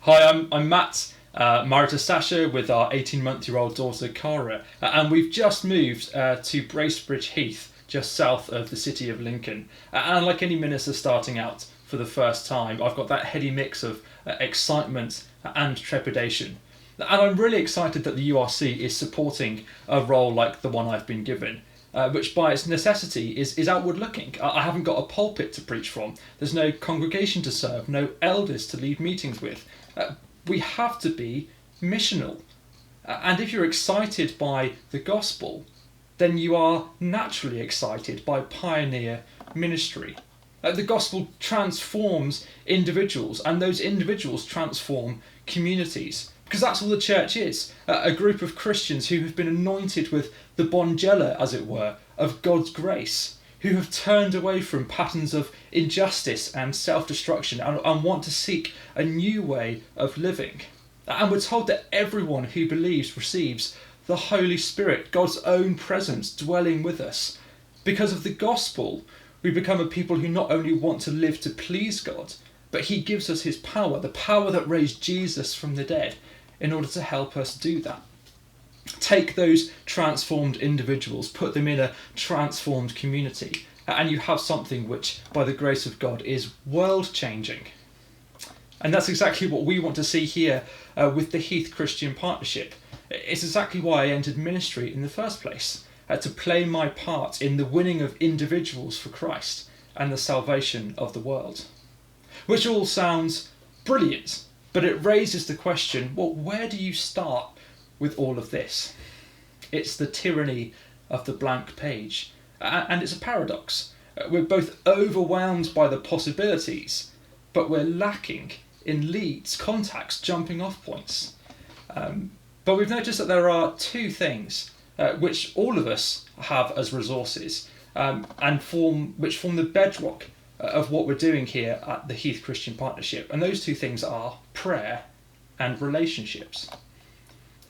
Hi, I'm Matt, married to Sasha with our 18-month-old daughter Cara, and we've just moved to Bracebridge Heath, just south of the city of Lincoln. And like any minister starting out for the first time, I've got that heady mix of excitement and trepidation. And I'm really excited that the URC is supporting a role like the one I've been given. Which by its necessity is outward looking. I haven't got a pulpit to preach from. There's no congregation to serve, no elders to lead meetings with. We have to be missional. And if you're excited by the gospel, then you are naturally excited by pioneer ministry. The gospel transforms individuals, and those individuals transform communities. Because that's all the church is, a group of Christians who have been anointed with the bongela, as it were, of God's grace, who have turned away from patterns of injustice and self-destruction and want to seek a new way of living. And we're told that everyone who believes receives the Holy Spirit, God's own presence dwelling with us. Because of the gospel, we become a people who not only want to live to please God, but he gives us his power, the power that raised Jesus from the dead, in order to help us do that. Take those transformed individuals, put them in a transformed community, and you have something which, by the grace of God, is world-changing. And that's exactly what we want to see here with the Heath Christian Partnership. It's exactly why I entered ministry in the first place, to play my part in the winning of individuals for Christ and the salvation of the world. Which all sounds brilliant, but it raises the question, well, where do you start with all of this? It's the tyranny of the blank page. And it's a paradox. We're both overwhelmed by the possibilities, but we're lacking in leads, contacts, jumping off points. But we've noticed that there are two things which all of us have as resources and which form the bedrock of what we're doing here at the Heath Christian Partnership. And those two things are prayer and relationships.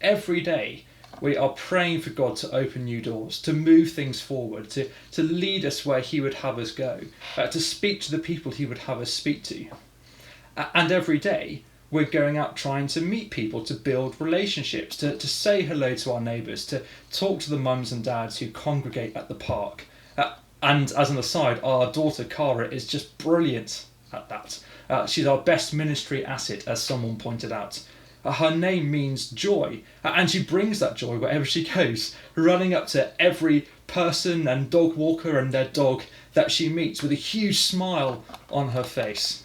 Every day we are praying for God to open new doors, to move things forward, to lead us where he would have us go, to speak to the people he would have us speak to. And every day we're going out trying to meet people, to build relationships, to say hello to our neighbours, to talk to the mums and dads who congregate at the park. And as an aside, our daughter Cara is just brilliant at that. She's our best ministry asset, as someone pointed out. Her name means joy, and she brings that joy wherever she goes, running up to every person and dog walker and their dog that she meets with a huge smile on her face.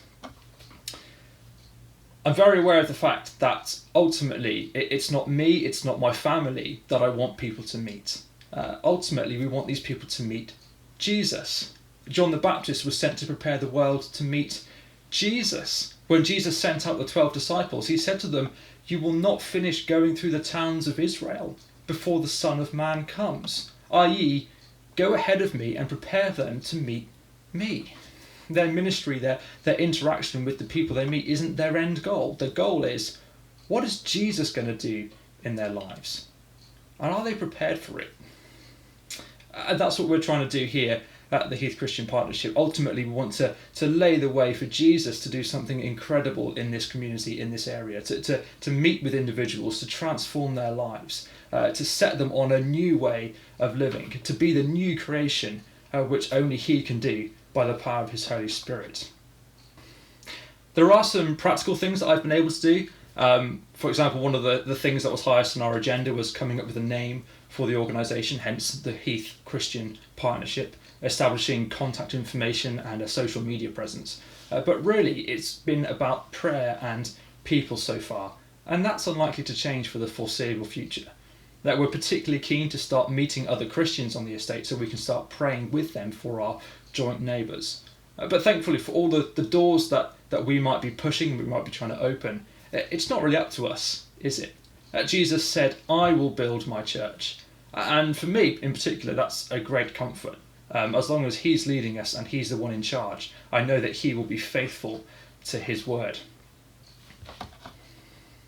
I'm very aware of the fact that ultimately it's not me, it's not my family that I want people to meet. Ultimately, we want these people to meet Jesus. John the Baptist was sent to prepare the world to meet Jesus. When Jesus sent out the 12 disciples, he said to them, "You will not finish going through the towns of Israel before the Son of Man comes," i.e., go ahead of me and prepare them to meet me. Their ministry, their interaction with the people they meet isn't their end goal. The goal is, what is Jesus going to do in their lives? And are they prepared for it? And that's what we're trying to do here at the Heath Christian Partnership. Ultimately, we want to lay the way for Jesus to do something incredible in this community, in this area, to meet with individuals, to transform their lives, to set them on a new way of living, to be the new creation which only he can do by the power of his Holy Spirit. There are some practical things that I've been able to do. For example, one of the things that was highest on our agenda was coming up with a name for the organisation, hence the Heath Christian Partnership, establishing contact information and a social media presence. But really, it's been about prayer and people so far, and that's unlikely to change for the foreseeable future. That we're particularly keen to start meeting other Christians on the estate so we can start praying with them for our joint neighbours. But thankfully, for all the doors that we might be pushing, we might be trying to open, it's not really up to us, is it? Jesus said, "I will build my church." And for me, in particular, that's a great comfort. As long as he's leading us and he's the one in charge, I know that he will be faithful to his word.